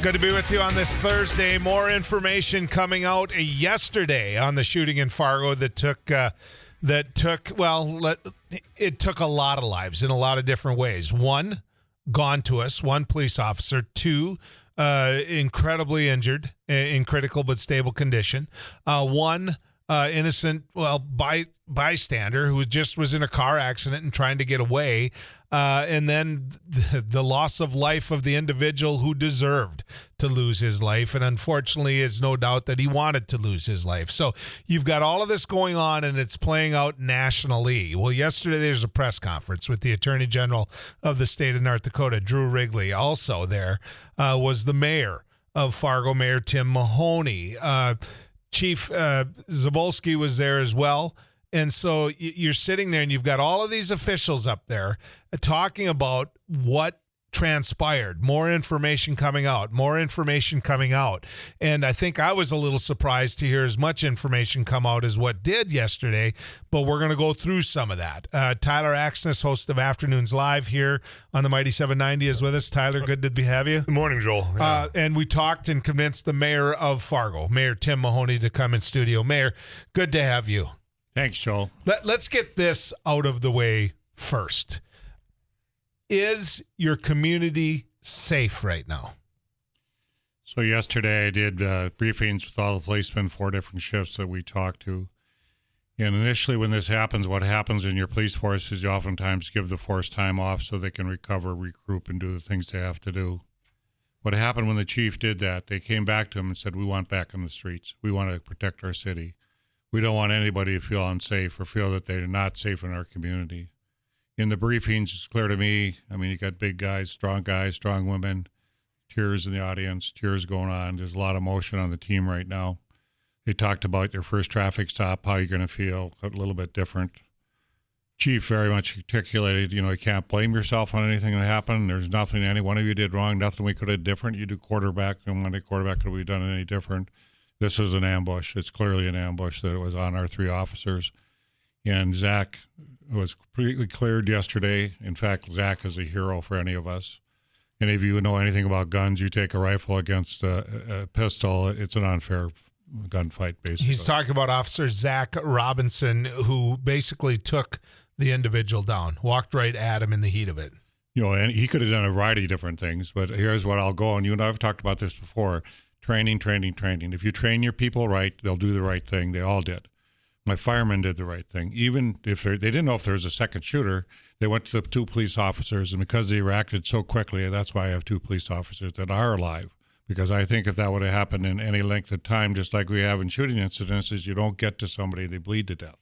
Good to be with you on this Thursday. More information coming out yesterday on the shooting in Fargo that took it took a lot of lives in a lot of different ways. One, gone to us. One, police officer. Two, incredibly injured in critical but stable condition. One, innocent, bystander who just was in a car accident and trying to get away. And then the loss of life of the individual who deserved to lose his life. And unfortunately, it's no doubt that he wanted to lose his life. So you've got all of this going on, and it's playing out nationally. Well, yesterday there's a press conference with the Attorney General of the state of North Dakota, Drew Wrigley. Also there was the mayor of Fargo, Mayor Tim Mahoney. Chief Zabolski was there as well. And so you're sitting there and you've got all of these officials up there talking about what transpired, more information coming out. And I think I was a little surprised to hear as much information come out as what did yesterday, but we're going to go through some of that. Tyler Axness, host of Afternoons Live here on the Mighty 790 is with us. Tyler, good to have you. Good morning, Joel. Yeah. And we talked and convinced the mayor of Fargo, Mayor Tim Mahoney, to come in studio. Mayor, good to have you. Thanks, Joel. Let's get this out of the way first. Is your community safe right now? So yesterday I did briefings with all the policemen, 4 different shifts that we talked to. And initially when this happens, what happens in your police force is you oftentimes give the force time off so they can recover, regroup, and do the things they have to do. What happened when the chief did that, they came back to him and said, we want back on the streets. We want to protect our city. We don't want anybody to feel unsafe or feel that they're not safe in our community. In the briefings, it's clear to me, you got big guys, strong women, tears in the audience, tears going on. There's a lot of emotion on the team right now. They talked about their first traffic stop, how you're going to feel, a little bit different. Chief very much articulated, you can't blame yourself on anything that happened. There's nothing any one of you did wrong, nothing we could have different. You do quarterback, and when the quarterback could we done any different? This was an ambush. It's clearly an ambush that it was on our 3 officers. And Zach was completely cleared yesterday. In fact, Zach is a hero for any of us. Any of you who know anything about guns, you take a rifle against a pistol, it's an unfair gunfight, basically. He's talking about Officer Zach Robinson, who basically took the individual down, walked right at him in the heat of it. And he could have done a variety of different things, but here's what I'll go on. You and I have talked about this before. Training. If you train your people right, they'll do the right thing. They all did. My firemen did the right thing. Even if they didn't know if there was a second shooter, they went to the 2 police officers, and because they reacted so quickly, that's why I have 2 police officers that are alive. Because I think if that would have happened in any length of time, just like we have in shooting incidents, is you don't get to somebody, they bleed to death.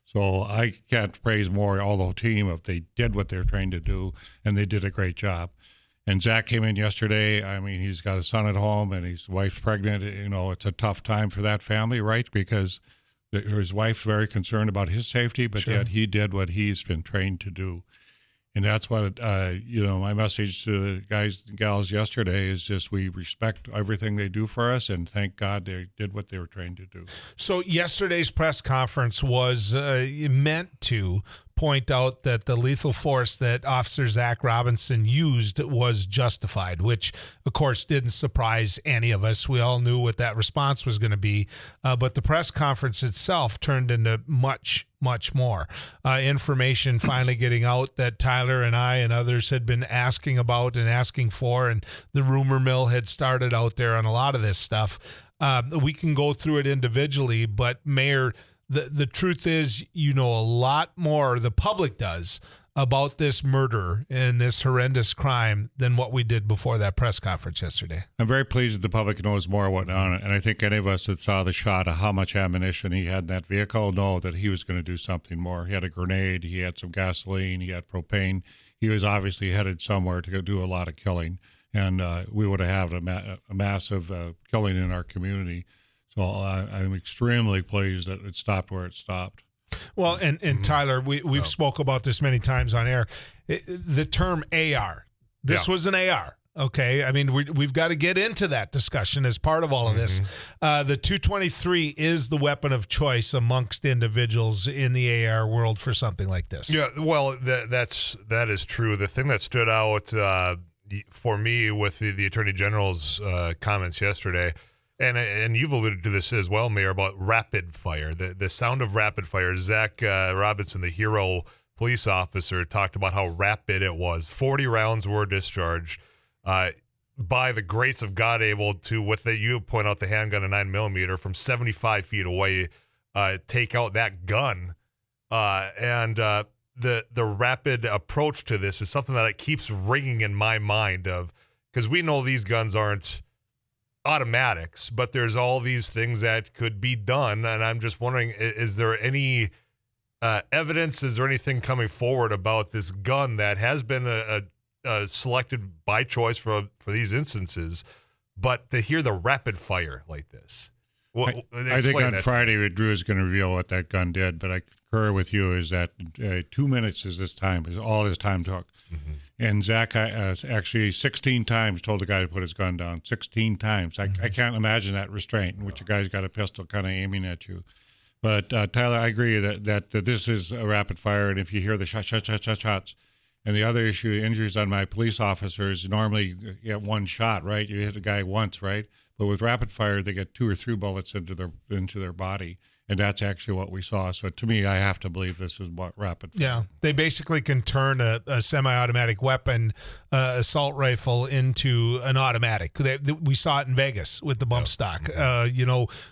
So I can't praise more all the team if they did what they're trained to do, and they did a great job. And Zach came in yesterday. He's got a son at home and his wife's pregnant. It's a tough time for that family, right? Because his wife's very concerned about his safety, but Sure. Yet he did what he's been trained to do. And that's what, my message to the guys and gals yesterday is just we respect everything they do for us, and thank God they did what they were trained to do. So yesterday's press conference was meant to point out that the lethal force that Officer Zach Robinson used was justified, which, of course, didn't surprise any of us. We all knew what that response was going to be, but the press conference itself turned into much more information finally getting out that Tyler and I and others had been asking about and asking for, and the rumor mill had started out there on a lot of this stuff. We can go through it individually, but Mayor, the truth is, a lot more, the public does, about this murder and this horrendous crime than what we did before that press conference yesterday. I'm very pleased that the public knows more what went on, and I think any of us that saw the shot of how much ammunition he had in that vehicle know that he was going to do something more. He had a grenade, he had some gasoline, he had propane. He was obviously headed somewhere to go do a lot of killing, and we would have had a massive killing in our community. So I'm extremely pleased that it stopped where it stopped. Well, and Tyler, we've spoke about this many times on air. The term AR, this was an AR. Okay, we've got to get into that discussion as part of all of this. The .223 is the weapon of choice amongst individuals in the AR world for something like this. Yeah, well, that is true. The thing that stood out, for me, with the Attorney General's comments yesterday, and you've alluded to this as well, Mayor, about rapid fire, the sound of rapid fire. Zach Robinson, the hero police officer, talked about how rapid it was. 40 rounds were discharged. By the grace of God, able to, you point out the handgun, a 9mm, from 75 feet away, take out that gun. The rapid approach to this is something that it keeps ringing in my mind because we know these guns aren't automatics, but there's all these things that could be done. And I'm just wondering, is there any evidence? Is there anything coming forward about this gun that has been selected by choice for these instances, but to hear the rapid fire like this? I think on Friday, Drew is going to reveal what that gun did, but I concur with you is that 2 minutes is all his time took. Mm-hmm. And Zach actually 16 times told the guy to put his gun down. 16 times. I can't imagine that restraint in which a guy's got a pistol kind of aiming at you. But Tyler, I agree that this is a rapid fire, and if you hear the shots, and the other issue, injuries on my police officers, normally you get one shot, right? You hit a guy once, right? But with rapid fire, they get 2 or 3 bullets into their body. And that's actually what we saw. So to me, I have to believe this is what rapid fire. Yeah, they basically can turn a semi-automatic weapon, assault rifle, into an automatic. We saw it in Vegas with the bump stock.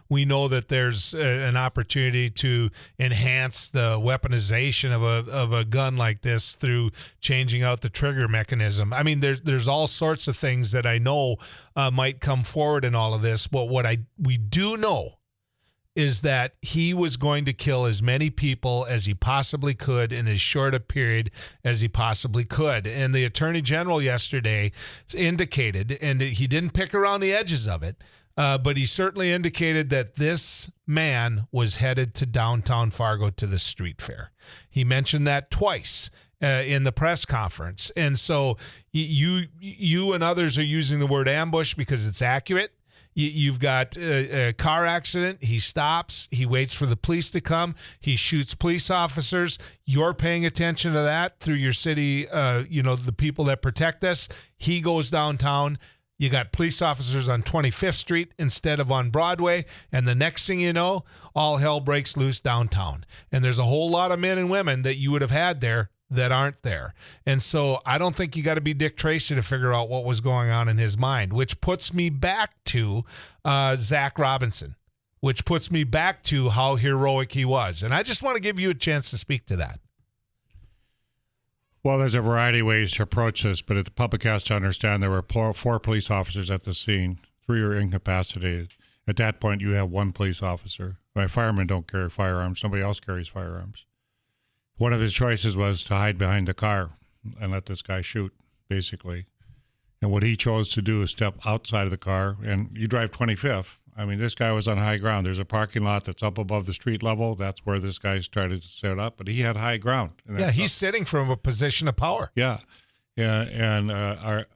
We know that there's an opportunity to enhance the weaponization of a gun like this through changing out the trigger mechanism. I mean, there's all sorts of things that I know might come forward in all of this. But what we do know is that he was going to kill as many people as he possibly could in as short a period as he possibly could. And the Attorney General yesterday indicated, and he didn't pick around the edges of it, but he certainly indicated that this man was headed to downtown Fargo to the street fair. He mentioned that twice in the press conference. And so you and others are using the word ambush because it's accurate. You've got a car accident. He stops. He waits for the police to come. He shoots police officers. You're paying attention to that through your city, the people that protect us. He goes downtown. You got police officers on 25th Street instead of on Broadway. And the next thing you know, all hell breaks loose downtown. And there's a whole lot of men and women that you would have had there that aren't there. And so I don't think you got to be Dick Tracy to figure out what was going on in his mind, which puts me back to Zach Robinson, which puts me back to how heroic he was. And I just want to give you a chance to speak to that. Well, there's a variety of ways to approach this, but the public has to understand there were 4 police officers at the scene. 3 are incapacitated. At that point, you have 1 police officer. My firemen don't carry firearms. Somebody else carries firearms. One of his choices was to hide behind the car and let this guy shoot, basically. And what he chose to do is step outside of the car. And you drive 25th. I mean, this guy was on high ground. There's a parking lot that's up above the street level. That's where this guy started to set up. But he had high ground. Yeah, he's sitting from a position of power. Yeah. And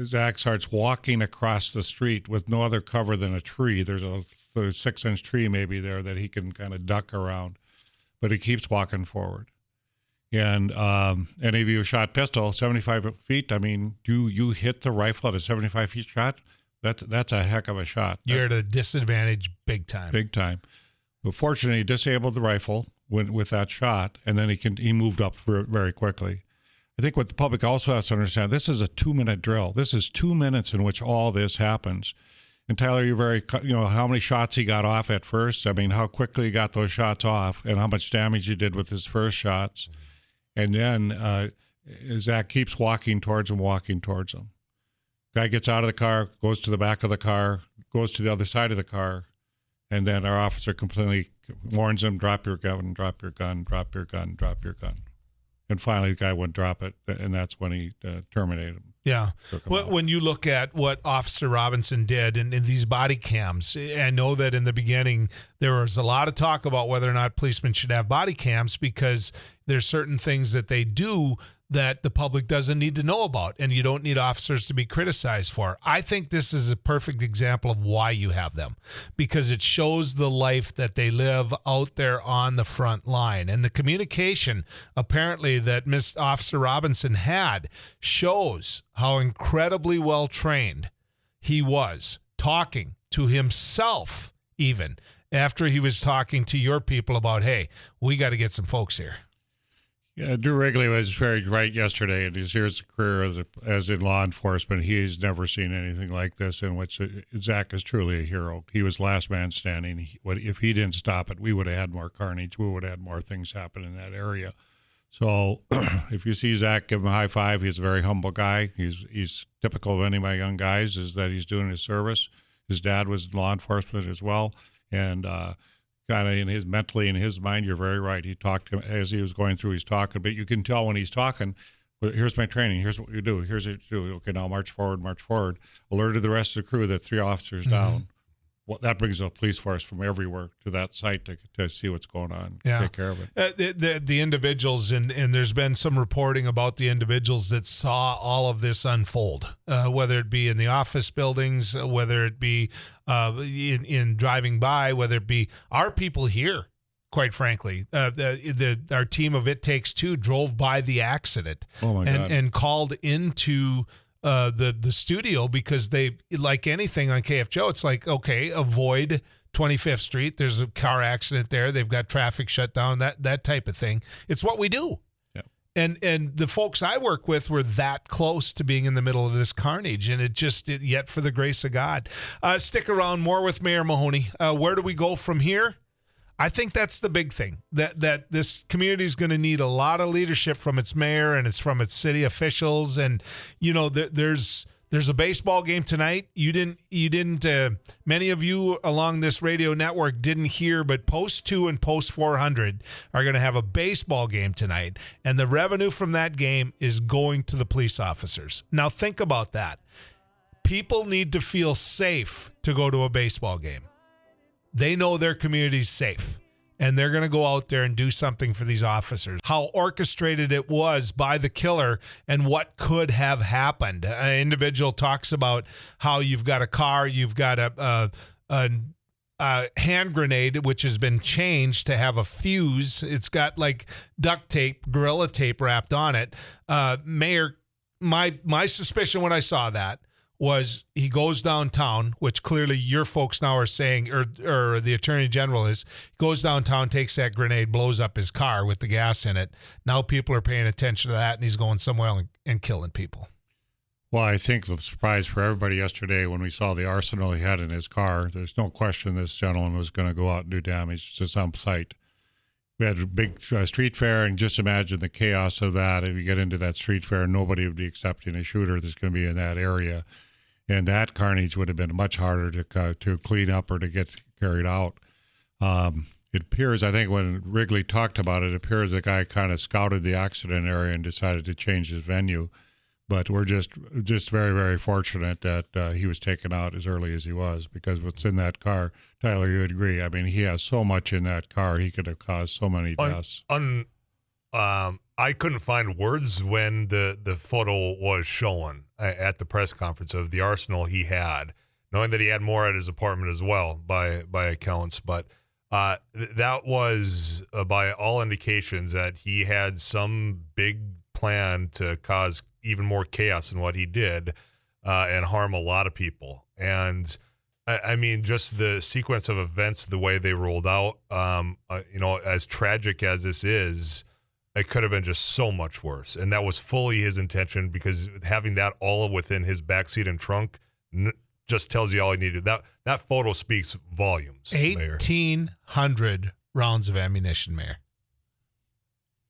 Zach starts walking across the street with no other cover than a tree. There's a 6-inch tree maybe there that he can kind of duck around. But he keeps walking forward. And any of you who shot pistol, 75 feet, I mean, do you hit the rifle at a 75 feet shot? That's a heck of a shot. You're at a disadvantage big time. Big time. But fortunately, he disabled the rifle with that shot, and then he moved up very quickly. I think what the public also has to understand, this is a 2-minute drill. This is 2 minutes in which all this happens. And Tyler, you're how many shots he got off at first? I mean, how quickly he got those shots off and how much damage he did with his first shots. And then Zach keeps walking towards him. Guy gets out of the car, goes to the back of the car, goes to the other side of the car, and then our officer completely warns him, drop your gun, drop your gun, drop your gun, drop your gun. And finally, the guy wouldn't drop it, and that's when he terminated him. Yeah. When you look at what Officer Robinson did in these body cams, I know that in the beginning, There was a lot of talk about whether or not policemen should have body cams because there's certain things that they do that the public doesn't need to know about, and you don't need officers to be criticized for. I think this is a perfect example of why you have them, because it shows the life that they live out there on the front line. And the communication, apparently, that Miss Officer Robinson had shows how incredibly well trained he was, talking to himself even after he was talking to your people about, hey, we got to get some folks here. Yeah, Drew Wrigley was very right yesterday in his years of career as in law enforcement. He's never seen anything like this, in which Zach is truly a hero. He was last man standing. If he didn't stop it, we would have had more carnage. We would have had more things happen in that area. So if you see Zach, give him a high five. He's a very humble guy. He's typical of any of my young guys, is that he's doing his service. His dad was in law enforcement as well, and kind of mentally in his mind, you're very right. He talked to him as he was going through. He's talking, but you can tell when he's talking. Well, here's my training. Here's what you do. Here's what you do. Okay, now march forward. March forward. Alerted the rest of the crew that 3 officers down. Well, that brings a police force from everywhere to that site to see what's going on. Take care of it. The individuals, and there's been some reporting about the individuals that saw all of this unfold, whether it be in the office buildings, whether it be in driving by, whether it be our people here. Quite frankly, our team of It Takes Two drove by the accident and called into the studio, because they, like anything on KFGO, it's like, okay, avoid 25th Street. There's a car accident there. They've got traffic shut down, that type of thing. It's what we do. Yeah. And the folks I work with were that close to being in the middle of this carnage, and yet for the grace of God. Stick around, more with Mayor Mahoney. Where do we go from here? I think that's the big thing, that this community is going to need a lot of leadership from its mayor and it's from its city officials. And, you know, there's a baseball game tonight. You didn't many of you along this radio network didn't hear, but Post 2 and Post 400 are going to have a baseball game tonight. And the revenue from that game is going to the police officers. Now think about that. People need to feel safe to go to a baseball game. They know their community's safe, and they're going to go out there and do something for these officers. How orchestrated it was by the killer and what could have happened. An individual talks about how you've got a car, you've got a hand grenade, which has been changed to have a fuse. It's got like duct tape, Gorilla Tape wrapped on it. Mayor, my suspicion when I saw that was he goes downtown, which clearly your folks now are saying, or the Attorney General is, goes downtown, takes that grenade, blows up his car with the gas in it. Now people are paying attention to that, and he's going somewhere and killing people. Well, I think the surprise for everybody yesterday when we saw the arsenal he had in his car, there's no question this gentleman was going to go out and do damage to some site. We had a big street fair, and just imagine the chaos of that. If you get into that street fair, nobody would be accepting a shooter that's going to be in that area. And that carnage would have been much harder to clean up or to get carried out. It appears, I think when Wrigley talked about it, it appears the guy kind of scouted the accident area and decided to change his venue. But we're just very, very fortunate that he was taken out as early as he was, because what's in that car, Tyler, you would agree. I mean, he has so much in that car, he could have caused so many deaths. I couldn't find words when the photo was shown at the press conference of the arsenal he had, knowing that he had more at his apartment as well by accounts. But that was, by all indications, that he had some big plan to cause even more chaos than what he did and harm a lot of people. And I mean, just the sequence of events, the way they rolled out, as tragic as this is, it could have been just so much worse. And that was fully his intention, because having that all within his backseat and trunk just tells you all he needed. That photo speaks volumes, Mayor. 1,800 rounds of ammunition, Mayor.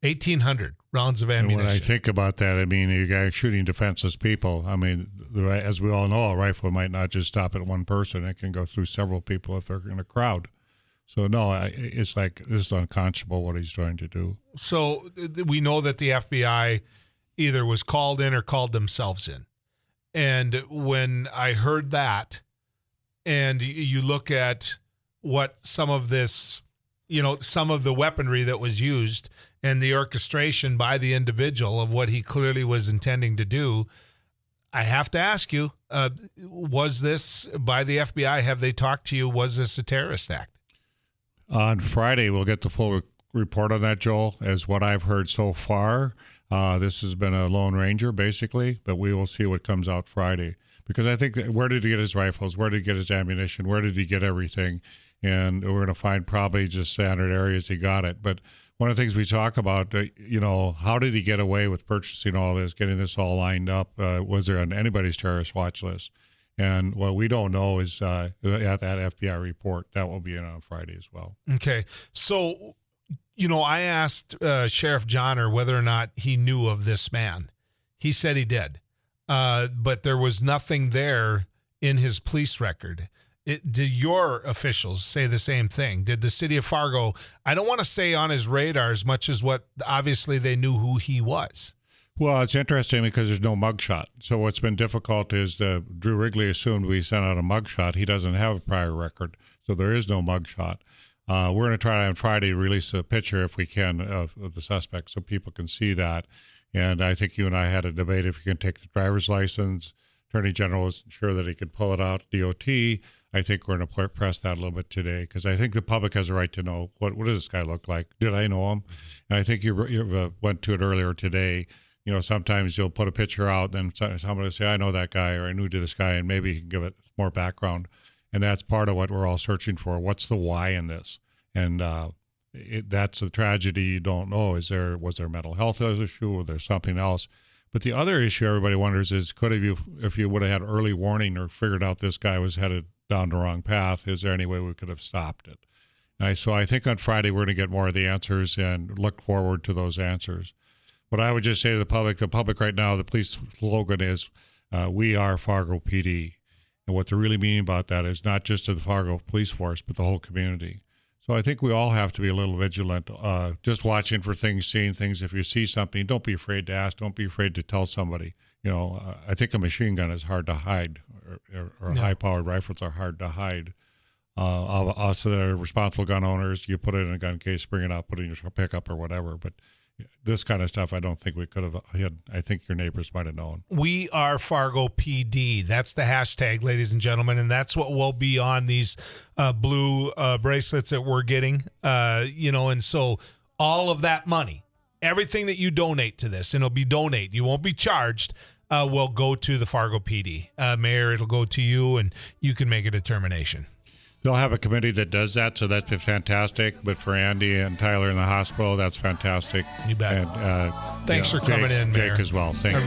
1,800 rounds of ammunition. And when I think about that, I mean, you guys shooting defenseless people. I mean, as we all know, a rifle might not just stop at one person. It can go through several people if they're in a crowd. So, no, it's like, this is unconscionable what he's trying to do. So we know that the FBI either was called in or called themselves in. And when I heard that, and you look at what some of this, some of the weaponry that was used and the orchestration by the individual of what he clearly was intending to do, I have to ask you, was this by the FBI? Have they talked to you? Was this a terrorist act? On Friday, we'll get the full report on that, Joel. As what I've heard so far, this has been a Lone Ranger, basically, but we will see what comes out Friday. Because I think where did he get his rifles? Where did he get his ammunition? Where did he get everything? And we're going to find probably just standard areas he got it. But one of the things we talk about, how did he get away with purchasing all this, getting this all lined up? Was there on anybody's terrorist watch list? And what we don't know is at that FBI report. That will be in on Friday as well. Okay. So, I asked Sheriff Johnner whether or not he knew of this man. He said he did. But there was nothing there in his police record. Did your officials say the same thing? Did the city of Fargo, I don't want to say on his radar as much as what obviously they knew who he was? Well, it's interesting because there's no mugshot. So what's been difficult is Drew Wrigley assumed we sent out a mugshot. He doesn't have a prior record, so there is no mugshot. We're going to try on Friday to release a picture if we can of the suspect so people can see that. And I think you and I had a debate if you can take the driver's license. Attorney General wasn't sure that he could pull it out. DOT, I think we're going to press that a little bit today because I think the public has a right to know what does this guy look like? Did I know him? And I think you went to it earlier today. Sometimes you'll put a picture out, then somebody will say, I know that guy, or I knew this guy, and maybe he can give it more background. And that's part of what we're all searching for. What's the why in this? And that's a tragedy you don't know. Was there a mental health issue? Was there something else? But the other issue everybody wonders is, if you would have had early warning or figured out this guy was headed down the wrong path, is there any way we could have stopped it? So I think on Friday we're going to get more of the answers and look forward to those answers. What I would just say to the public right now, the police slogan is, we are Fargo PD. And what they're really meaning about that is not just to the Fargo police force, but the whole community. So I think we all have to be a little vigilant, just watching for things, seeing things. If you see something, don't be afraid to ask. Don't be afraid to tell somebody. I think a machine gun is hard to hide, or high-powered rifles are hard to hide. Us that are responsible gun owners, you put it in a gun case, bring it out, put it in your pickup or whatever. But this kind of stuff, I don't think we could have had. I think your neighbors might have known. We are Fargo PD. That's the hashtag, ladies and gentlemen, and that's what will be on these blue bracelets that we're getting. And so all of that money, everything that you donate to this, and it'll be donate. You won't be charged. Will go to the Fargo PD. Mayor, it'll go to you, and you can make a determination. They'll have a committee that does that, so that's been fantastic. But for Andy and Tyler in the hospital, that's fantastic. You bet. And, thanks for coming in, Mayor. Jake as well. Thank you.